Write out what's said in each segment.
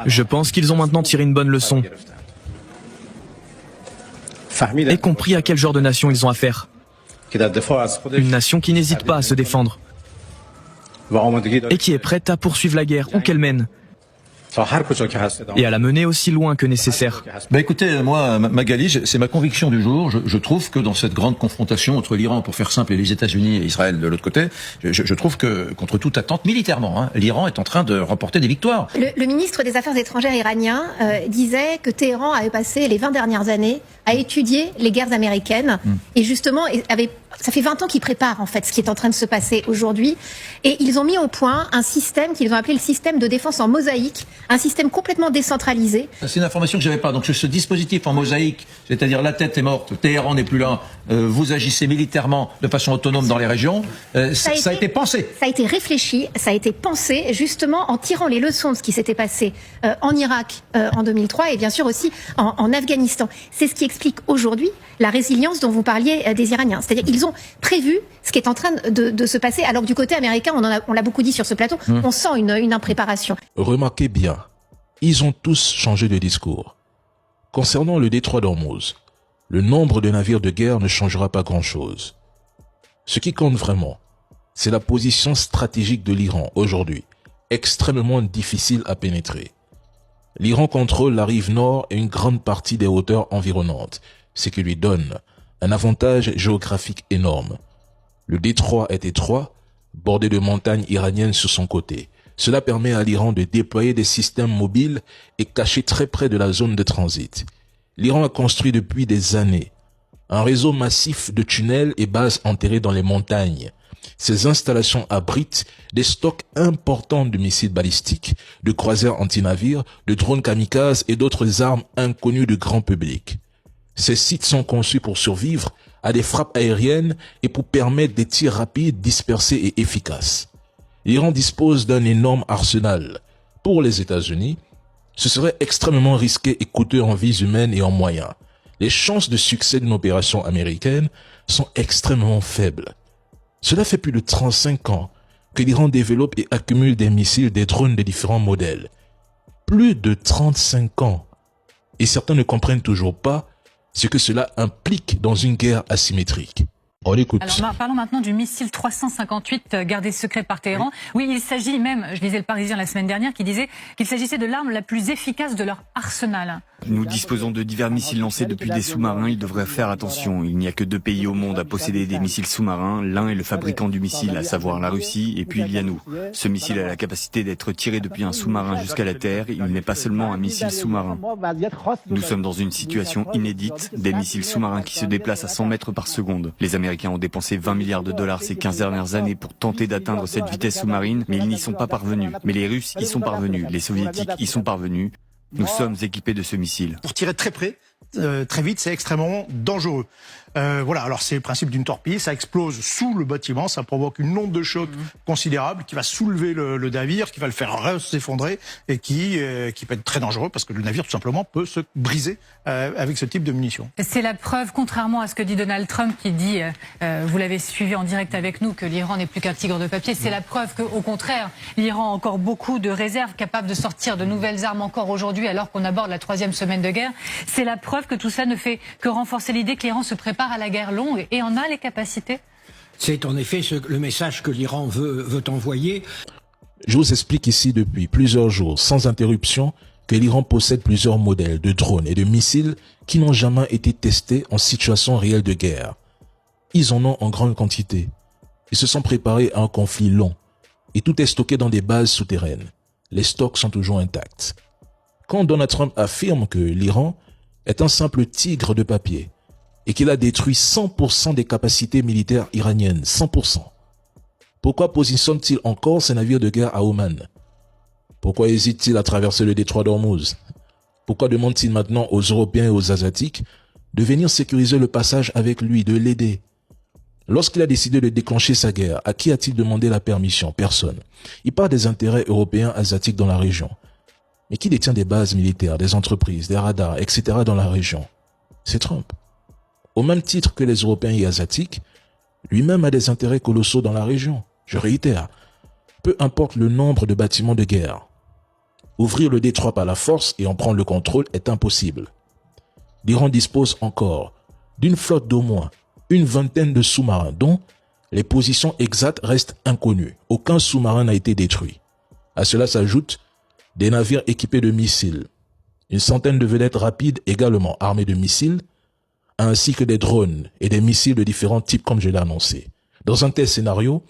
Je pense qu'ils ont maintenant tiré une bonne leçon et compris à quel genre de nation ils ont affaire. Une nation qui n'hésite pas à se défendre et qui est prête à poursuivre la guerre où qu'elle mène et à la mener aussi loin que nécessaire. Écoutez, moi, Magali, c'est ma conviction du jour. Je trouve que dans cette grande confrontation entre l'Iran, pour faire simple, et les États-Unis et Israël de l'autre côté, je trouve que, contre toute attente militairement, l'Iran est en train de remporter des victoires. Le ministre des Affaires étrangères iranien disait que Téhéran avait passé les 20 dernières années à étudier les guerres américaines et justement ça fait 20 ans qu'ils préparent en fait ce qui est en train de se passer aujourd'hui et ils ont mis au point un système qu'ils ont appelé le système de défense en mosaïque, un système complètement décentralisé. C'est une information que j'avais pas. Donc ce dispositif en mosaïque, c'est-à-dire la tête est morte, Téhéran n'est plus là, vous agissez militairement de façon autonome dans les régions, ça a été pensé. Ça a été réfléchi, ça a été pensé justement en tirant les leçons de ce qui s'était passé en Irak en 2003 et bien sûr aussi en Afghanistan. C'est ce qui explique aujourd'hui la résilience dont vous parliez des Iraniens. C'est-à-dire qu'ils ont prévu ce qui est en train de se passer, alors que du côté américain, on l'a beaucoup dit sur ce plateau, on sent une impréparation. Remarquez bien, ils ont tous changé de discours. Concernant le détroit d'Ormuz, le nombre de navires de guerre ne changera pas grand-chose. Ce qui compte vraiment, c'est la position stratégique de l'Iran aujourd'hui, extrêmement difficile à pénétrer. L'Iran contrôle la rive nord et une grande partie des hauteurs environnantes, ce qui lui donne un avantage géographique énorme. Le détroit est étroit, bordé de montagnes iraniennes sur son côté. Cela permet à l'Iran de déployer des systèmes mobiles et cachés très près de la zone de transit. L'Iran a construit depuis des années un réseau massif de tunnels et bases enterrées dans les montagnes. Ces installations abritent des stocks importants de missiles balistiques, de croiseurs anti-navires, de drones kamikazes et d'autres armes inconnues du grand public. Ces sites sont conçus pour survivre à des frappes aériennes et pour permettre des tirs rapides, dispersés et efficaces. L'Iran dispose d'un énorme arsenal. Pour les États-Unis, ce serait extrêmement risqué et coûteux en vies humaines et en moyens. Les chances de succès d'une opération américaine sont extrêmement faibles. Cela fait plus de 35 ans que l'Iran développe et accumule des missiles, des drones de différents modèles. Plus de 35 ans. Et certains ne comprennent toujours pas ce que cela implique dans une guerre asymétrique. On écoute. Alors, parlons maintenant du missile 358 gardé secret par Téhéran. Oui, il s'agit même, je lisais le Parisien la semaine dernière qui disait qu'il s'agissait de l'arme la plus efficace de leur arsenal. Nous disposons de divers missiles lancés depuis des sous-marins. Ils devraient faire attention. Il n'y a que 2 pays au monde à posséder des missiles sous-marins. L'un est le fabricant du missile, à savoir la Russie, et puis il y a nous. Ce missile a la capacité d'être tiré depuis un sous-marin jusqu'à la Terre. Il n'est pas seulement un missile sous-marin. Nous sommes dans une situation inédite, des missiles sous-marins qui se déplacent à 100 mètres par seconde. Les Américains ont dépensé 20 milliards de dollars ces 15 dernières années pour tenter d'atteindre cette vitesse sous-marine, mais ils n'y sont pas parvenus. Mais les Russes y sont parvenus, les Soviétiques y sont parvenus. Nous sommes équipés de ce missile. Pour tirer très près, très vite, c'est extrêmement dangereux. Voilà, alors c'est le principe d'une torpille, ça explose sous le bâtiment, ça provoque une onde de choc considérable qui va soulever le navire, qui va le faire s'effondrer et qui peut être très dangereux parce que le navire tout simplement peut se briser avec ce type de munitions. C'est la preuve, contrairement à ce que dit Donald Trump qui dit, vous l'avez suivi en direct avec nous, que l'Iran n'est plus qu'un tigre de papier, c'est la preuve qu'au contraire, l'Iran a encore beaucoup de réserves, capables de sortir de nouvelles armes encore aujourd'hui alors qu'on aborde la 3e semaine de guerre. C'est la preuve que tout ça ne fait que renforcer l'idée que l'Iran se prépare à la guerre longue et en a les capacités. C'est en effet le message que l'Iran veut envoyer. Je vous explique ici depuis plusieurs jours, sans interruption, que l'Iran possède plusieurs modèles de drones et de missiles qui n'ont jamais été testés en situation réelle de guerre. Ils en ont en grande quantité. Ils se sont préparés à un conflit long. Et tout est stocké dans des bases souterraines. Les stocks sont toujours intacts. Quand Donald Trump affirme que l'Iran est un simple tigre de papier et qu'il a détruit 100% des capacités militaires iraniennes, 100%. Pourquoi positionne-t-il encore ses navires de guerre à Oman? Pourquoi hésite-t-il à traverser le détroit d'Ormuz? Pourquoi demande-t-il maintenant aux Européens et aux Asiatiques de venir sécuriser le passage avec lui, de l'aider? Lorsqu'il a décidé de déclencher sa guerre, à qui a-t-il demandé la permission? Personne. Il parle des intérêts européens, asiatiques dans la région. Mais qui détient des bases militaires, des entreprises, des radars, etc. dans la région? C'est Trump. Au même titre que les Européens et Asiatiques, lui-même a des intérêts colossaux dans la région. Je réitère, peu importe le nombre de bâtiments de guerre, Ouvrir le détroit par la force et en prendre le contrôle est impossible. L'Iran dispose encore d'une flotte d'au moins une vingtaine de sous-marins dont les positions exactes restent inconnues. Aucun sous-marin n'a été détruit. À cela s'ajoutent des navires équipés de missiles, une centaine de vedettes rapides également armées de missiles, ainsi que des drones et des missiles de différents types comme je l'ai annoncé. Dans un tel scénario,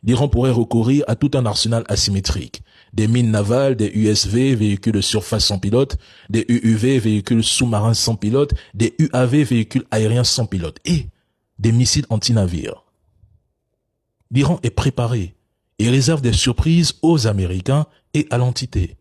l'Iran pourrait recourir à tout un arsenal asymétrique. Des mines navales, des USV, véhicules de surface sans pilote, des UUV, véhicules sous-marins sans pilote, des UAV, véhicules aériens sans pilote, et des missiles anti-navires. L'Iran est préparé et réserve des surprises aux Américains et à l'entité.